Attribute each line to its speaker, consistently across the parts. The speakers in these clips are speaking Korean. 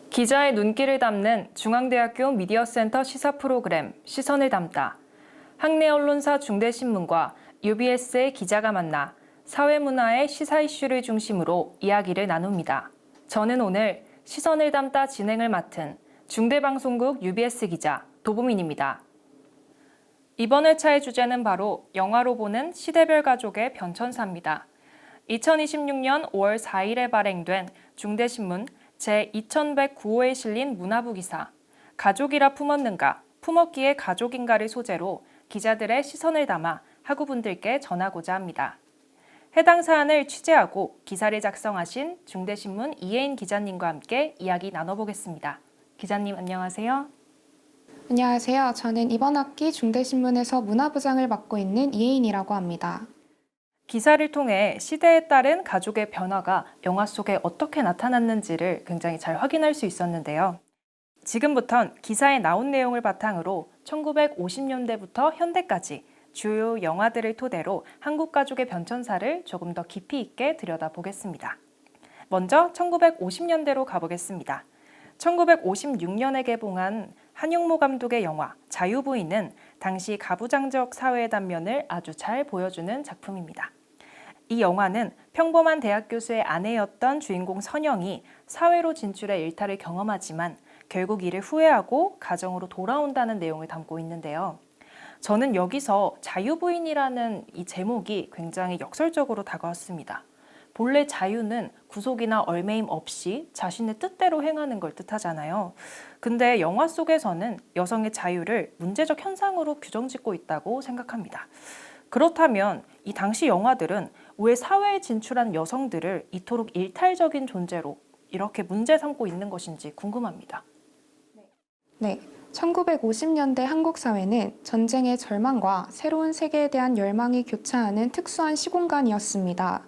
Speaker 1: 기자의 눈길을 담는 중앙대학교 미디어센터 시사 프로그램 시선을 담다. 학내 언론사 중대신문과 UBS의 기자가 만나 사회문화의 시사 이슈를 중심으로 이야기를 나눕니다. 저는 오늘 시선을 담다 진행을 맡은 중대방송국 UBS 기자 도보민입니다. 이번 회차의 주제는 바로 영화로 보는 시대별 가족의 변천사입니다. 2026년 5월 4일에 발행된 중대신문 제2109호에 실린 문화부 기사 가족이라 품었는가, 품었기에 가족인가를 소재로 기자들의 시선을 담아 학우분들께 전하고자 합니다. 해당 사안을 취재하고 기사를 작성하신 중대신문 이혜인 기자님과 함께 이야기 나눠보겠습니다. 기자님 안녕하세요.
Speaker 2: 안녕하세요. 저는 이번 학기 중대신문에서 문화부장을 맡고 있는 이혜인이라고 합니다.
Speaker 1: 기사를 통해 시대에 따른 가족의 변화가 영화 속에 어떻게 나타났는지를 굉장히 잘 확인할 수 있었는데요. 지금부턴 기사에 나온 내용을 바탕으로 1950년대부터 현대까지 주요 영화들을 토대로 한국 가족의 변천사를 조금 더 깊이 있게 들여다보겠습니다. 먼저 1950년대로 가보겠습니다. 1956년에 개봉한 한용모 감독의 영화 자유부인은 당시 가부장적 사회의 단면을 아주 잘 보여주는 작품입니다. 이 영화는 평범한 대학 교수의 아내였던 주인공 선영이 사회로 진출해 일탈을 경험하지만 결국 이를 후회하고 가정으로 돌아온다는 내용을 담고 있는데요. 저는 여기서 자유부인이라는 이 제목이 굉장히 역설적으로 다가왔습니다. 본래 자유는 구속이나 얼매임 없이 자신의 뜻대로 행하는 걸 뜻하잖아요. 근데 영화 속에서는 여성의 자유를 문제적 현상으로 규정짓고 있다고 생각합니다. 그렇다면 이 당시 영화들은 왜 사회에 진출한 여성들을 이토록 일탈적인 존재로 이렇게 문제 삼고 있는 것인지 궁금합니다.
Speaker 2: 네, 1950년대 한국 사회는 전쟁의 절망과 새로운 세계에 대한 열망이 교차하는 특수한 시공간이었습니다.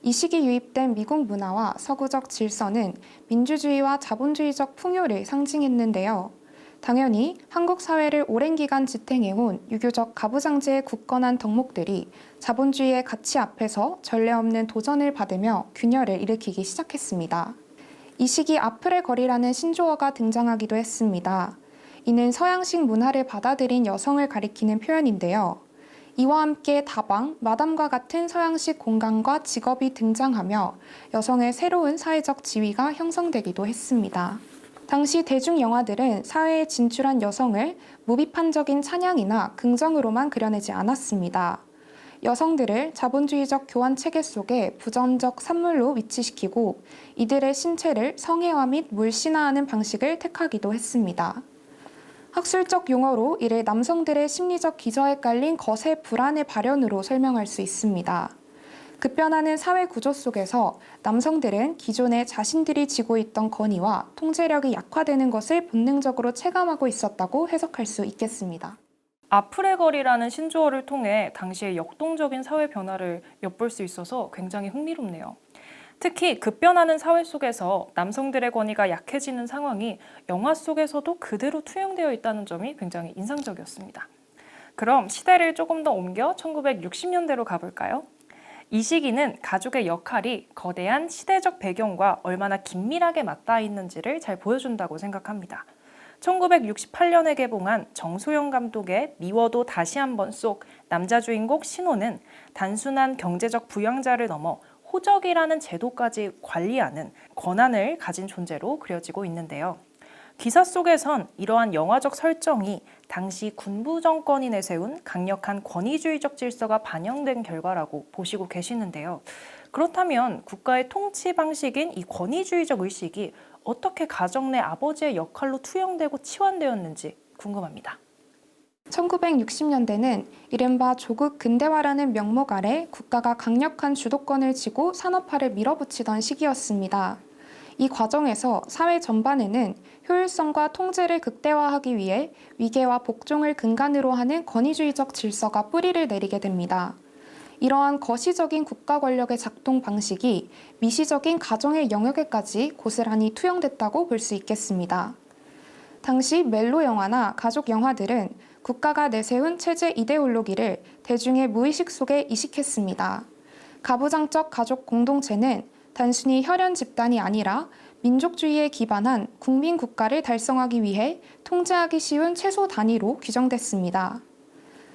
Speaker 2: 이 시기 유입된 미국 문화와 서구적 질서는 민주주의와 자본주의적 풍요를 상징했는데요. 당연히 한국 사회를 오랜 기간 지탱해온 유교적 가부장제의 굳건한 덕목들이 자본주의의 가치 앞에서 전례 없는 도전을 받으며 균열을 일으키기 시작했습니다. 이 시기 앞을의 거리라는 신조어가 등장하기도 했습니다. 이는 서양식 문화를 받아들인 여성을 가리키는 표현인데요. 이와 함께 다방, 마담과 같은 서양식 공간과 직업이 등장하며 여성의 새로운 사회적 지위가 형성되기도 했습니다. 당시 대중 영화들은 사회에 진출한 여성을 무비판적인 찬양이나 긍정으로만 그려내지 않았습니다. 여성들을 자본주의적 교환 체계 속에 부정적 산물로 위치시키고 이들의 신체를 성애화 및 물신화하는 방식을 택하기도 했습니다. 학술적 용어로 이를 남성들의 심리적 기저에 깔린 거세 불안의 발현으로 설명할 수 있습니다. 급변하는 사회 구조 속에서 남성들은 기존에 자신들이 지고 있던 권위와 통제력이 약화되는 것을 본능적으로 체감하고 있었다고 해석할 수 있겠습니다.
Speaker 1: 앞을의 거리라는 신조어를 통해 당시의 역동적인 사회 변화를 엿볼 수 있어서 굉장히 흥미롭네요. 특히 급변하는 사회 속에서 남성들의 권위가 약해지는 상황이 영화 속에서도 그대로 투영되어 있다는 점이 굉장히 인상적이었습니다. 그럼 시대를 조금 더 옮겨 1960년대로 가볼까요? 이 시기는 가족의 역할이 거대한 시대적 배경과 얼마나 긴밀하게 맞닿아 있는지를 잘 보여준다고 생각합니다. 1968년에 개봉한 정소영 감독의 미워도 다시 한번 속 남자 주인공 신호는 단순한 경제적 부양자를 넘어 호적이라는 제도까지 관리하는 권한을 가진 존재로 그려지고 있는데요. 기사 속에선 이러한 영화적 설정이 당시 군부 정권이 내세운 강력한 권위주의적 질서가 반영된 결과라고 보시고 계시는데요. 그렇다면 국가의 통치 방식인 이 권위주의적 의식이 어떻게 가정 내 아버지의 역할로 투영되고 치환되었는지 궁금합니다.
Speaker 2: 1960년대는 이른바 조국 근대화라는 명목 아래 국가가 강력한 주도권을 쥐고 산업화를 밀어붙이던 시기였습니다. 이 과정에서 사회 전반에는 효율성과 통제를 극대화하기 위해 위계와 복종을 근간으로 하는 권위주의적 질서가 뿌리를 내리게 됩니다. 이러한 거시적인 국가 권력의 작동 방식이 미시적인 가정의 영역에까지 고스란히 투영됐다고 볼 수 있겠습니다. 당시 멜로 영화나 가족 영화들은 국가가 내세운 체제 이데올로기를 대중의 무의식 속에 이식했습니다. 가부장적 가족 공동체는 단순히 혈연 집단이 아니라 민족주의에 기반한 국민 국가를 달성하기 위해 통제하기 쉬운 최소 단위로 규정됐습니다.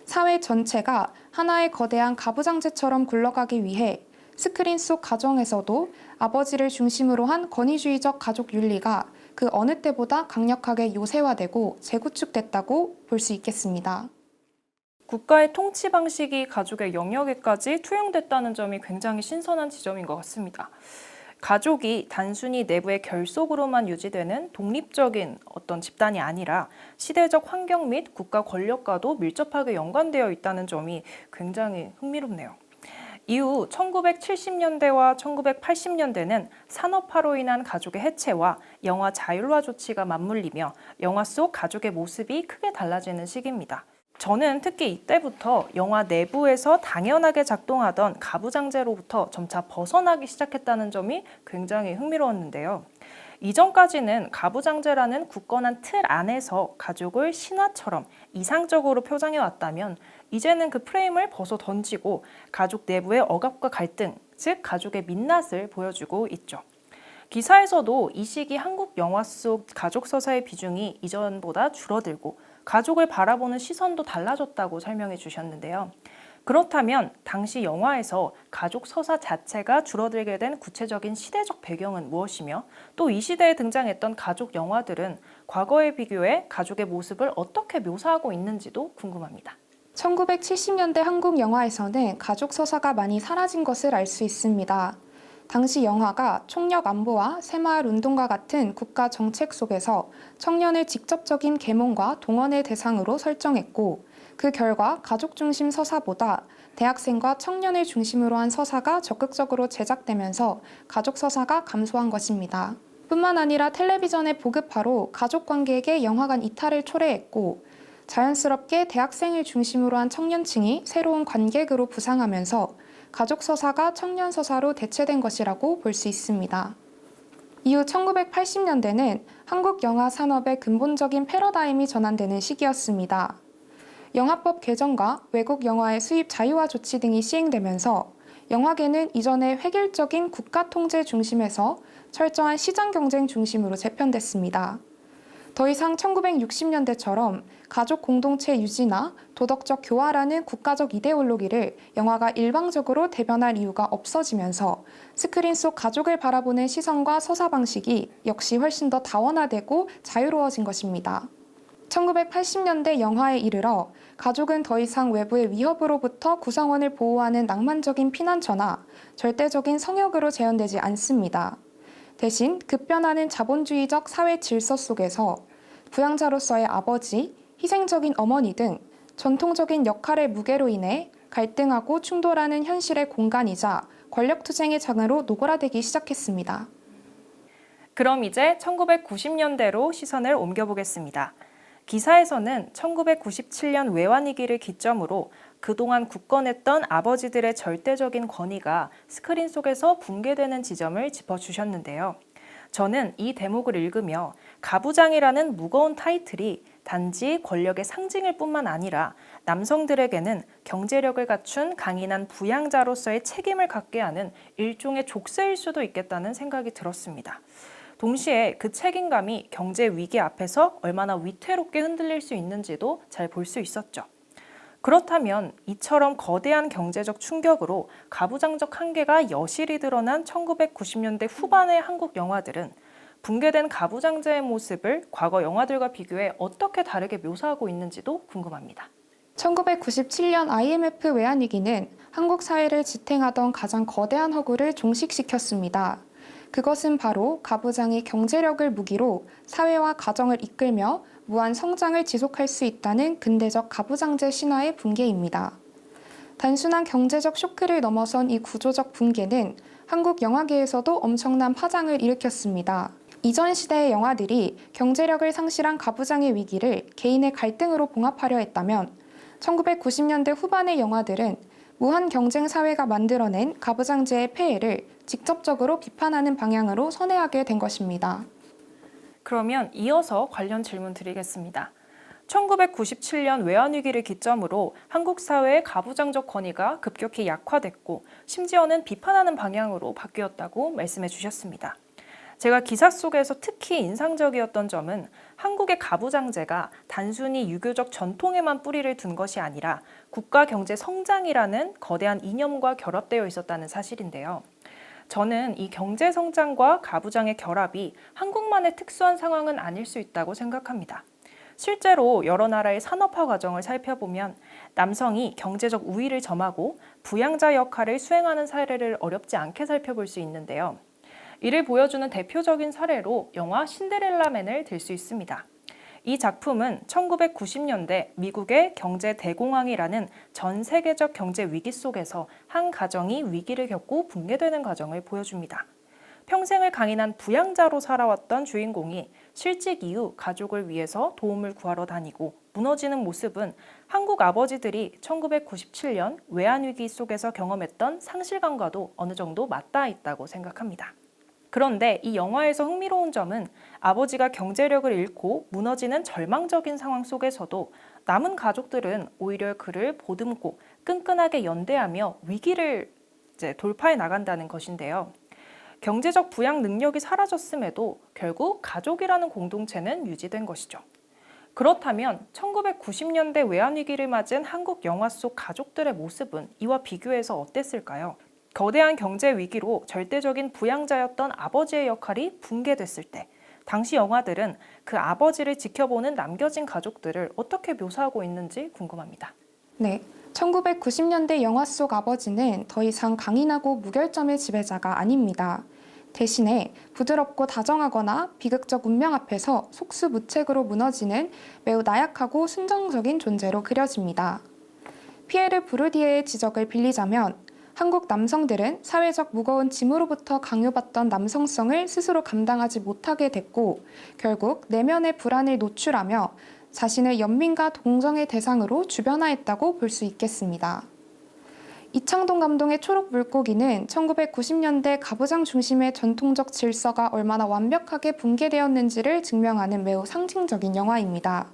Speaker 2: 사회 전체가 하나의 거대한 가부장제처럼 굴러가기 위해 스크린 속 가정에서도 아버지를 중심으로 한 권위주의적 가족 윤리가 그 어느 때보다 강력하게 요새화되고 재구축됐다고 볼 수 있겠습니다.
Speaker 1: 국가의 통치 방식이 가족의 영역에까지 투영됐다는 점이 굉장히 신선한 지점인 것 같습니다. 가족이 단순히 내부의 결속으로만 유지되는 독립적인 어떤 집단이 아니라 시대적 환경 및 국가 권력과도 밀접하게 연관되어 있다는 점이 굉장히 흥미롭네요. 이후 1970년대와 1980년대는 산업화로 인한 가족의 해체와 영화 자율화 조치가 맞물리며 영화 속 가족의 모습이 크게 달라지는 시기입니다. 저는 특히 이때부터 영화 내부에서 당연하게 작동하던 가부장제로부터 점차 벗어나기 시작했다는 점이 굉장히 흥미로웠는데요. 이전까지는 가부장제라는 굳건한 틀 안에서 가족을 신화처럼 이상적으로 표장해 왔다면 이제는 그 프레임을 벗어 던지고 가족 내부의 억압과 갈등, 즉 가족의 민낯을 보여주고 있죠. 기사에서도 이 시기 한국 영화 속 가족 서사의 비중이 이전보다 줄어들고 가족을 바라보는 시선도 달라졌다고 설명해 주셨는데요. 그렇다면 당시 영화에서 가족 서사 자체가 줄어들게 된 구체적인 시대적 배경은 무엇이며 또 이 시대에 등장했던 가족 영화들은 과거에 비교해 가족의 모습을 어떻게 묘사하고 있는지도 궁금합니다.
Speaker 2: 1970년대 한국 영화에서는 가족 서사가 많이 사라진 것을 알 수 있습니다. 당시 영화가 총력 안보와 새마을 운동과 같은 국가 정책 속에서 청년을 직접적인 계몽과 동원의 대상으로 설정했고 그 결과 가족 중심 서사보다 대학생과 청년을 중심으로 한 서사가 적극적으로 제작되면서 가족 서사가 감소한 것입니다. 뿐만 아니라 텔레비전의 보급화로 가족 관계에게 영화관 이탈을 초래했고 자연스럽게 대학생을 중심으로 한 청년층이 새로운 관객으로 부상하면서 가족 서사가 청년 서사로 대체된 것이라고 볼 수 있습니다. 이후 1980년대는 한국 영화 산업의 근본적인 패러다임이 전환되는 시기였습니다. 영화법 개정과 외국 영화의 수입 자유화 조치 등이 시행되면서 영화계는 이전의 획일적인 국가 통제 중심에서 철저한 시장 경쟁 중심으로 재편됐습니다. 더 이상 1960년대처럼 가족 공동체 유지나 도덕적 교화라는 국가적 이데올로기를 영화가 일방적으로 대변할 이유가 없어지면서 스크린 속 가족을 바라보는 시선과 서사 방식이 역시 훨씬 더 다원화되고 자유로워진 것입니다. 1980년대 영화에 이르러 가족은 더 이상 외부의 위협으로부터 구성원을 보호하는 낭만적인 피난처나 절대적인 성역으로 재현되지 않습니다. 대신 급변하는 자본주의적 사회 질서 속에서 부양자로서의 아버지, 희생적인 어머니 등 전통적인 역할의 무게로 인해 갈등하고 충돌하는 현실의 공간이자 권력투쟁의 장으로 노골화되기 시작했습니다.
Speaker 1: 그럼 이제 1990년대로 시선을 옮겨보겠습니다. 기사에서는 1997년 외환위기를 기점으로 그동안 굳건했던 아버지들의 절대적인 권위가 스크린 속에서 붕괴되는 지점을 짚어주셨는데요. 저는 이 대목을 읽으며 가부장이라는 무거운 타이틀이 단지 권력의 상징일 뿐만 아니라 남성들에게는 경제력을 갖춘 강인한 부양자로서의 책임을 갖게 하는 일종의 족쇄일 수도 있겠다는 생각이 들었습니다. 동시에 그 책임감이 경제 위기 앞에서 얼마나 위태롭게 흔들릴 수 있는지도 잘 볼 수 있었죠. 그렇다면 이처럼 거대한 경제적 충격으로 가부장적 한계가 여실히 드러난 1990년대 후반의 한국 영화들은 붕괴된 가부장제의 모습을 과거 영화들과 비교해 어떻게 다르게 묘사하고 있는지도 궁금합니다.
Speaker 2: 1997년 IMF 외환위기는 한국 사회를 지탱하던 가장 거대한 허구를 종식시켰습니다. 그것은 바로 가부장이 경제력을 무기로 사회와 가정을 이끌며 무한 성장을 지속할 수 있다는 근대적 가부장제 신화의 붕괴입니다. 단순한 경제적 쇼크를 넘어선 이 구조적 붕괴는 한국 영화계에서도 엄청난 파장을 일으켰습니다. 이전 시대의 영화들이 경제력을 상실한 가부장의 위기를 개인의 갈등으로 봉합하려 했다면 1990년대 후반의 영화들은 무한 경쟁 사회가 만들어낸 가부장제의 폐해를 직접적으로 비판하는 방향으로 선회하게 된 것입니다.
Speaker 1: 그러면 이어서 관련 질문 드리겠습니다. 1997년 외환위기를 기점으로 한국 사회의 가부장적 권위가 급격히 약화됐고 심지어는 비판하는 방향으로 바뀌었다고 말씀해 주셨습니다. 제가 기사 속에서 특히 인상적이었던 점은 한국의 가부장제가 단순히 유교적 전통에만 뿌리를 둔 것이 아니라 국가 경제 성장이라는 거대한 이념과 결합되어 있었다는 사실인데요. 저는 이 경제 성장과 가부장의 결합이 한국만의 특수한 상황은 아닐 수 있다고 생각합니다. 실제로 여러 나라의 산업화 과정을 살펴보면 남성이 경제적 우위를 점하고 부양자 역할을 수행하는 사례를 어렵지 않게 살펴볼 수 있는데요. 이를 보여주는 대표적인 사례로 영화 신데렐라맨을 들 수 있습니다. 이 작품은 1990년대 미국의 경제 대공황이라는 전 세계적 경제 위기 속에서 한 가정이 위기를 겪고 붕괴되는 과정을 보여줍니다. 평생을 강인한 부양자로 살아왔던 주인공이 실직 이후 가족을 위해서 도움을 구하러 다니고 무너지는 모습은 한국 아버지들이 1997년 외환위기 속에서 경험했던 상실감과도 어느 정도 맞닿아 있다고 생각합니다. 그런데 이 영화에서 흥미로운 점은 아버지가 경제력을 잃고 무너지는 절망적인 상황 속에서도 남은 가족들은 오히려 그를 보듬고 끈끈하게 연대하며 위기를 돌파해 나간다는 것인데요. 경제적 부양 능력이 사라졌음에도 결국 가족이라는 공동체는 유지된 것이죠. 그렇다면 1990년대 외환위기를 맞은 한국 영화 속 가족들의 모습은 이와 비교해서 어땠을까요? 거대한 경제 위기로 절대적인 부양자였던 아버지의 역할이 붕괴됐을 때 당시 영화들은 그 아버지를 지켜보는 남겨진 가족들을 어떻게 묘사하고 있는지 궁금합니다.
Speaker 2: 네, 1990년대 영화 속 아버지는 더 이상 강인하고 무결점의 지배자가 아닙니다. 대신에 부드럽고 다정하거나 비극적 운명 앞에서 속수무책으로 무너지는 매우 나약하고 순정적인 존재로 그려집니다. 피에르 부르디에의 지적을 빌리자면 한국 남성들은 사회적 무거운 짐으로부터 강요받던 남성성을 스스로 감당하지 못하게 됐고 결국 내면의 불안을 노출하며 자신을 연민과 동정의 대상으로 주변화했다고 볼 수 있겠습니다. 이창동 감독의 초록 물고기는 1990년대 가부장 중심의 전통적 질서가 얼마나 완벽하게 붕괴되었는지를 증명하는 매우 상징적인 영화입니다.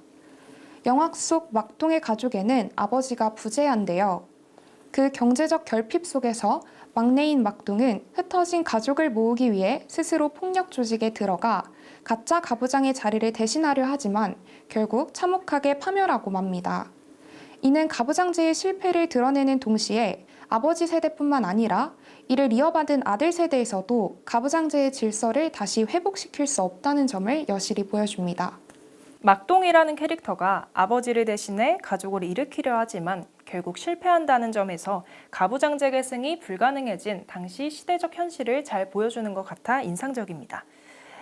Speaker 2: 영화 속 막동의 가족에는 아버지가 부재한데요. 그 경제적 결핍 속에서 막내인 막동은 흩어진 가족을 모으기 위해 스스로 폭력 조직에 들어가 가짜 가부장의 자리를 대신하려 하지만 결국 참혹하게 파멸하고 맙니다. 이는 가부장제의 실패를 드러내는 동시에 아버지 세대뿐만 아니라 이를 이어받은 아들 세대에서도 가부장제의 질서를 다시 회복시킬 수 없다는 점을 여실히 보여줍니다.
Speaker 1: 막동이라는 캐릭터가 아버지를 대신해 가족을 일으키려 하지만 결국 실패한다는 점에서 가부장제 계승이 불가능해진 당시 시대적 현실을 잘 보여주는 것 같아 인상적입니다.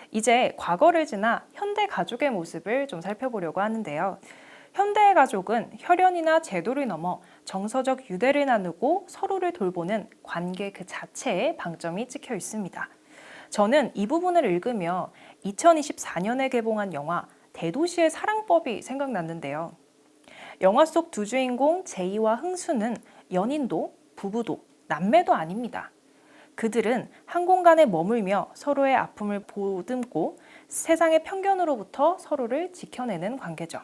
Speaker 1: 이제 과거를 지나 현대 가족의 모습을 좀 살펴보려고 하는데요. 현대의 가족은 혈연이나 제도를 넘어 정서적 유대를 나누고 서로를 돌보는 관계 그 자체에 방점이 찍혀 있습니다. 저는 이 부분을 읽으며 2024년에 개봉한 영화 대도시의 사랑법이 생각났는데요. 영화 속 두 주인공 제이와 흥수는 연인도 부부도 남매도 아닙니다. 그들은 한 공간에 머물며 서로의 아픔을 보듬고 세상의 편견으로부터 서로를 지켜내는 관계죠.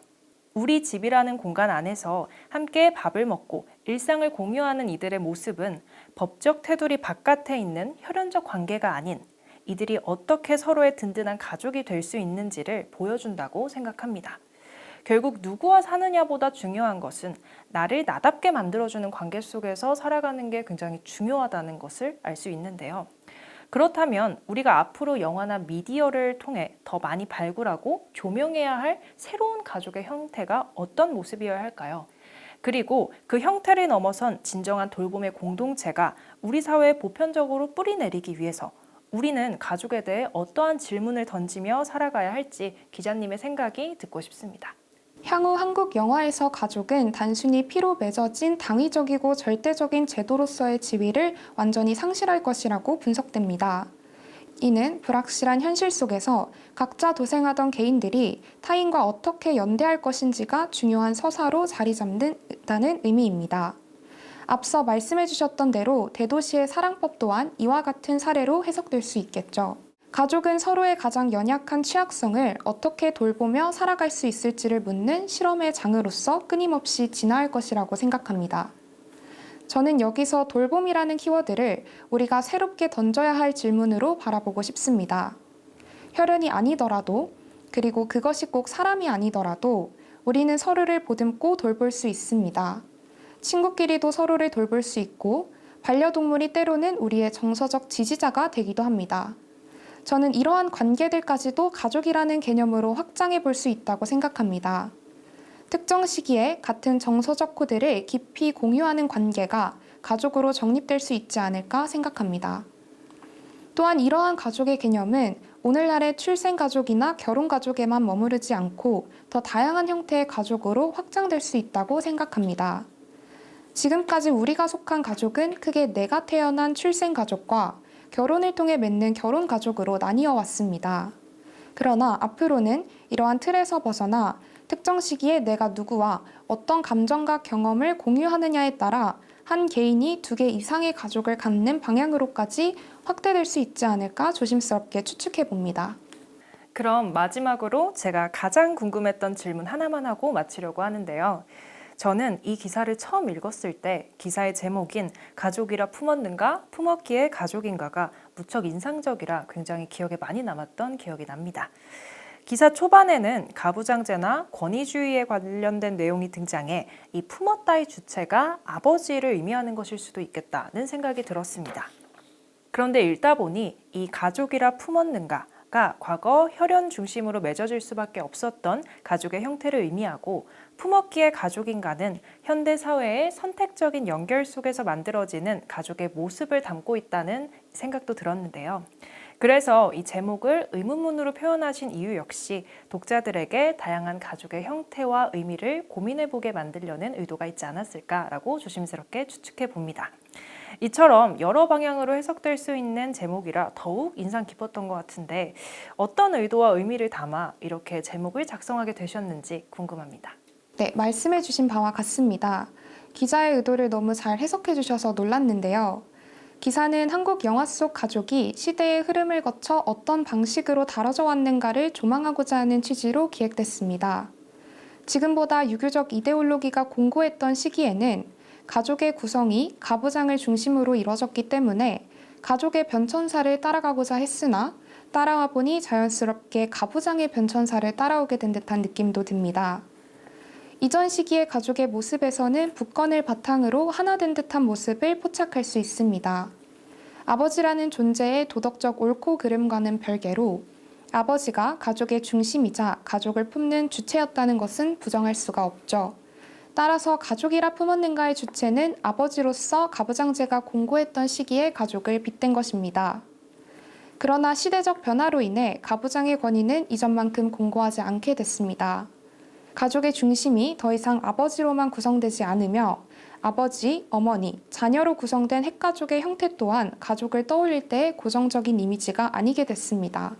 Speaker 1: 우리 집이라는 공간 안에서 함께 밥을 먹고 일상을 공유하는 이들의 모습은 법적 테두리 바깥에 있는 혈연적 관계가 아닌 이들이 어떻게 서로의 든든한 가족이 될 수 있는지를 보여준다고 생각합니다. 결국 누구와 사느냐보다 중요한 것은 나를 나답게 만들어주는 관계 속에서 살아가는 게 굉장히 중요하다는 것을 알 수 있는데요. 그렇다면 우리가 앞으로 영화나 미디어를 통해 더 많이 발굴하고 조명해야 할 새로운 가족의 형태가 어떤 모습이어야 할까요? 그리고 그 형태를 넘어선 진정한 돌봄의 공동체가 우리 사회에 보편적으로 뿌리내리기 위해서 우리는 가족에 대해 어떠한 질문을 던지며 살아가야 할지 기자님의 생각이 듣고 싶습니다.
Speaker 2: 향후 한국 영화에서 가족은 단순히 피로 맺어진 당위적이고 절대적인 제도로서의 지위를 완전히 상실할 것이라고 분석됩니다. 이는 불확실한 현실 속에서 각자 도생하던 개인들이 타인과 어떻게 연대할 것인지가 중요한 서사로 자리 잡는다는 의미입니다. 앞서 말씀해 주셨던 대로 대도시의 사랑법 또한 이와 같은 사례로 해석될 수 있겠죠. 가족은 서로의 가장 연약한 취약성을 어떻게 돌보며 살아갈 수 있을지를 묻는 실험의 장으로서 끊임없이 진화할 것이라고 생각합니다. 저는 여기서 돌봄이라는 키워드를 우리가 새롭게 던져야 할 질문으로 바라보고 싶습니다. 혈연이 아니더라도, 그리고 그것이 꼭 사람이 아니더라도 우리는 서로를 보듬고 돌볼 수 있습니다. 친구끼리도 서로를 돌볼 수 있고 반려동물이 때로는 우리의 정서적 지지자가 되기도 합니다. 저는 이러한 관계들까지도 가족이라는 개념으로 확장해 볼 수 있다고 생각합니다. 특정 시기에 같은 정서적 코드를 깊이 공유하는 관계가 가족으로 정립될 수 있지 않을까 생각합니다. 또한 이러한 가족의 개념은 오늘날의 출생가족이나 결혼가족에만 머무르지 않고 더 다양한 형태의 가족으로 확장될 수 있다고 생각합니다. 지금까지 우리가 속한 가족은 크게 내가 태어난 출생가족과 결혼을 통해 맺는 결혼가족으로 나뉘어 왔습니다. 그러나 앞으로는 이러한 틀에서 벗어나 특정 시기에 내가 누구와 어떤 감정과 경험을 공유하느냐에 따라 한 개인이 2개 이상의 가족을 갖는 방향으로까지 확대될 수 있지 않을까 조심스럽게 추측해 봅니다.
Speaker 1: 그럼 마지막으로 제가 가장 궁금했던 질문 하나만 하고 마치려고 하는데요. 저는 이 기사를 처음 읽었을 때 기사의 제목인 가족이라 품었는가, 품었기에 가족인가가 무척 인상적이라 굉장히 기억에 많이 남았던 기억이 납니다. 기사 초반에는 가부장제나 권위주의에 관련된 내용이 등장해 이 품었다의 주체가 아버지를 의미하는 것일 수도 있겠다는 생각이 들었습니다. 그런데 읽다 보니 이 가족이라 품었는가가 과거 혈연 중심으로 맺어질 수밖에 없었던 가족의 형태를 의미하고 품었기에 가족인가는 현대 사회의 선택적인 연결 속에서 만들어지는 가족의 모습을 담고 있다는 생각도 들었는데요. 그래서 이 제목을 의문문으로 표현하신 이유 역시 독자들에게 다양한 가족의 형태와 의미를 고민해보게 만들려는 의도가 있지 않았을까라고 조심스럽게 추측해 봅니다. 이처럼 여러 방향으로 해석될 수 있는 제목이라 더욱 인상 깊었던 것 같은데 어떤 의도와 의미를 담아 이렇게 제목을 작성하게 되셨는지 궁금합니다.
Speaker 2: 네, 말씀해 주신 바와 같습니다. 기자의 의도를 너무 잘 해석해 주셔서 놀랐는데요. 기사는 한국 영화 속 가족이 시대의 흐름을 거쳐 어떤 방식으로 다뤄져 왔는가를 조망하고자 하는 취지로 기획됐습니다. 지금보다 유교적 이데올로기가 공고했던 시기에는 가족의 구성이 가부장을 중심으로 이뤄졌기 때문에 가족의 변천사를 따라가고자 했으나 따라와 보니 자연스럽게 가부장의 변천사를 따라오게 된 듯한 느낌도 듭니다. 이전 시기의 가족의 모습에서는 북건을 바탕으로 하나 된 듯한 모습을 포착할 수 있습니다. 아버지라는 존재의 도덕적 옳고 그름과는 별개로 아버지가 가족의 중심이자 가족을 품는 주체였다는 것은 부정할 수가 없죠. 따라서 가족이라 품었는가의 주체는 아버지로서 가부장제가 공고했던 시기의 가족을 빗댄 것입니다. 그러나 시대적 변화로 인해 가부장의 권위는 이전만큼 공고하지 않게 됐습니다. 가족의 중심이 더 이상 아버지로만 구성되지 않으며 아버지, 어머니, 자녀로 구성된 핵가족의 형태 또한 가족을 떠올릴 때의 고정적인 이미지가 아니게 됐습니다.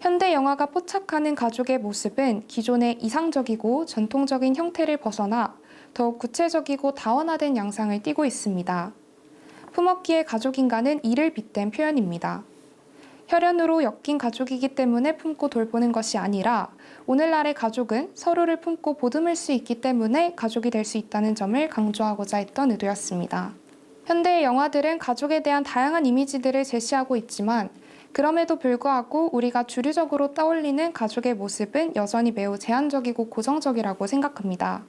Speaker 2: 현대 영화가 포착하는 가족의 모습은 기존의 이상적이고 전통적인 형태를 벗어나 더욱 구체적이고 다원화된 양상을 띠고 있습니다. 품었기에 가족인가는 이를 빗댄 표현입니다. 혈연으로 엮인 가족이기 때문에 품고 돌보는 것이 아니라 오늘날의 가족은 서로를 품고 보듬을 수 있기 때문에 가족이 될 수 있다는 점을 강조하고자 했던 의도였습니다. 현대의 영화들은 가족에 대한 다양한 이미지들을 제시하고 있지만 그럼에도 불구하고 우리가 주류적으로 떠올리는 가족의 모습은 여전히 매우 제한적이고 고정적이라고 생각합니다.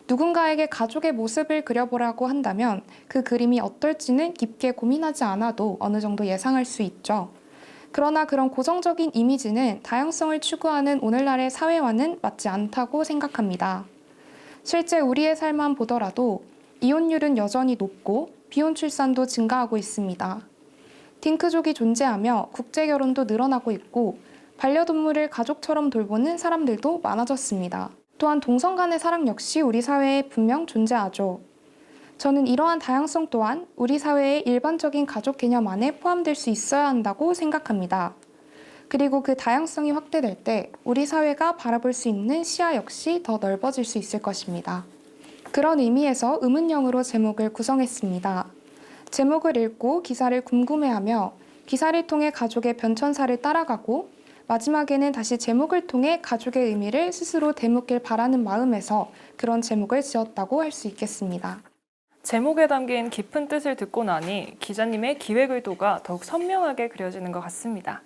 Speaker 2: 누군가에게 가족의 모습을 그려보라고 한다면 그 그림이 어떨지는 깊게 고민하지 않아도 어느 정도 예상할 수 있죠. 그러나 그런 고정적인 이미지는 다양성을 추구하는 오늘날의 사회와는 맞지 않다고 생각합니다. 실제 우리의 삶만 보더라도 이혼율은 여전히 높고 비혼 출산도 증가하고 있습니다. 딩크족이 존재하며 국제결혼도 늘어나고 있고 반려동물을 가족처럼 돌보는 사람들도 많아졌습니다. 또한 동성 간의 사랑 역시 우리 사회에 분명 존재하죠. 저는 이러한 다양성 또한 우리 사회의 일반적인 가족 개념 안에 포함될 수 있어야 한다고 생각합니다. 그리고 그 다양성이 확대될 때 우리 사회가 바라볼 수 있는 시야 역시 더 넓어질 수 있을 것입니다. 그런 의미에서 의문형으로 제목을 구성했습니다. 제목을 읽고 기사를 궁금해하며 기사를 통해 가족의 변천사를 따라가고 마지막에는 다시 제목을 통해 가족의 의미를 스스로 되묻길 바라는 마음에서 그런 제목을 지었다고 할 수 있겠습니다.
Speaker 1: 제목에 담긴 깊은 뜻을 듣고 나니 기자님의 기획 의도가 더욱 선명하게 그려지는 것 같습니다.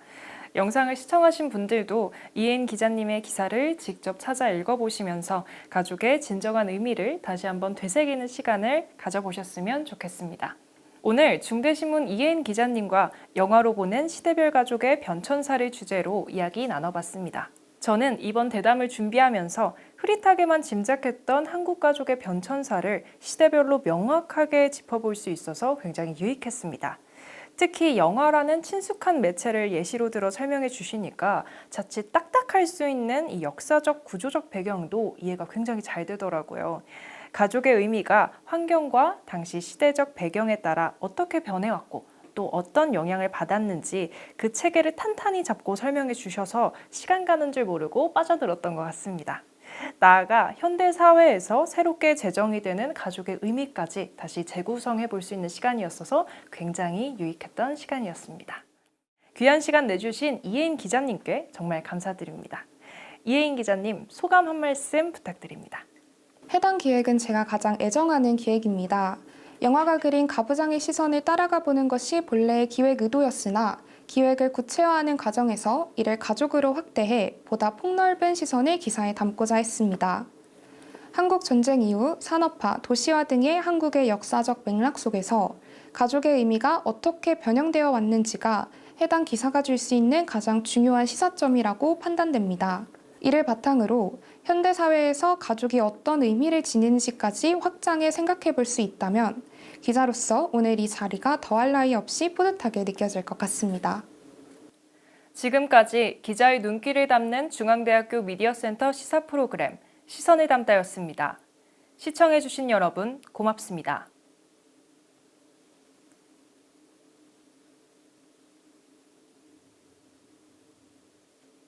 Speaker 1: 영상을 시청하신 분들도 이혜인 기자님의 기사를 직접 찾아 읽어보시면서 가족의 진정한 의미를 다시 한번 되새기는 시간을 가져보셨으면 좋겠습니다. 오늘 중대신문 이혜인 기자님과 영화로 보는 시대별 가족의 변천사를 주제로 이야기 나눠봤습니다. 저는 이번 대담을 준비하면서 흐릿하게만 짐작했던 한국 가족의 변천사를 시대별로 명확하게 짚어볼 수 있어서 굉장히 유익했습니다. 특히 영화라는 친숙한 매체를 예시로 들어 설명해 주시니까 자칫 딱딱할 수 있는 이 역사적 구조적 배경도 이해가 굉장히 잘 되더라고요. 가족의 의미가 환경과 당시 시대적 배경에 따라 어떻게 변해왔고 또 어떤 영향을 받았는지 그 체계를 탄탄히 잡고 설명해 주셔서 시간 가는 줄 모르고 빠져들었던 것 같습니다. 나아가 현대 사회에서 새롭게 제정이 되는 가족의 의미까지 다시 재구성해 볼 수 있는 시간이었어서 굉장히 유익했던 시간이었습니다. 귀한 시간 내주신 이혜인 기자님께 정말 감사드립니다. 이혜인 기자님, 소감 한 말씀 부탁드립니다.
Speaker 2: 해당 기획은 제가 가장 애정하는 기획입니다. 영화가 그린 가부장의 시선을 따라가 보는 것이 본래의 기획 의도였으나 기획을 구체화하는 과정에서 이를 가족으로 확대해 보다 폭넓은 시선을 기사에 담고자 했습니다. 한국 전쟁 이후 산업화, 도시화 등의 한국의 역사적 맥락 속에서 가족의 의미가 어떻게 변형되어 왔는지가 해당 기사가 줄 수 있는 가장 중요한 시사점이라고 판단됩니다. 이를 바탕으로 현대사회에서 가족이 어떤 의미를 지니는지까지 확장해 생각해 볼 수 있다면 기자로서 오늘 이 자리가 더할 나위 없이 뿌듯하게 느껴질 것 같습니다.
Speaker 1: 지금까지 기자의 눈길을 담는 중앙대학교 미디어센터 시사 프로그램 시선을 담다였습니다. 시청해주신 여러분 고맙습니다.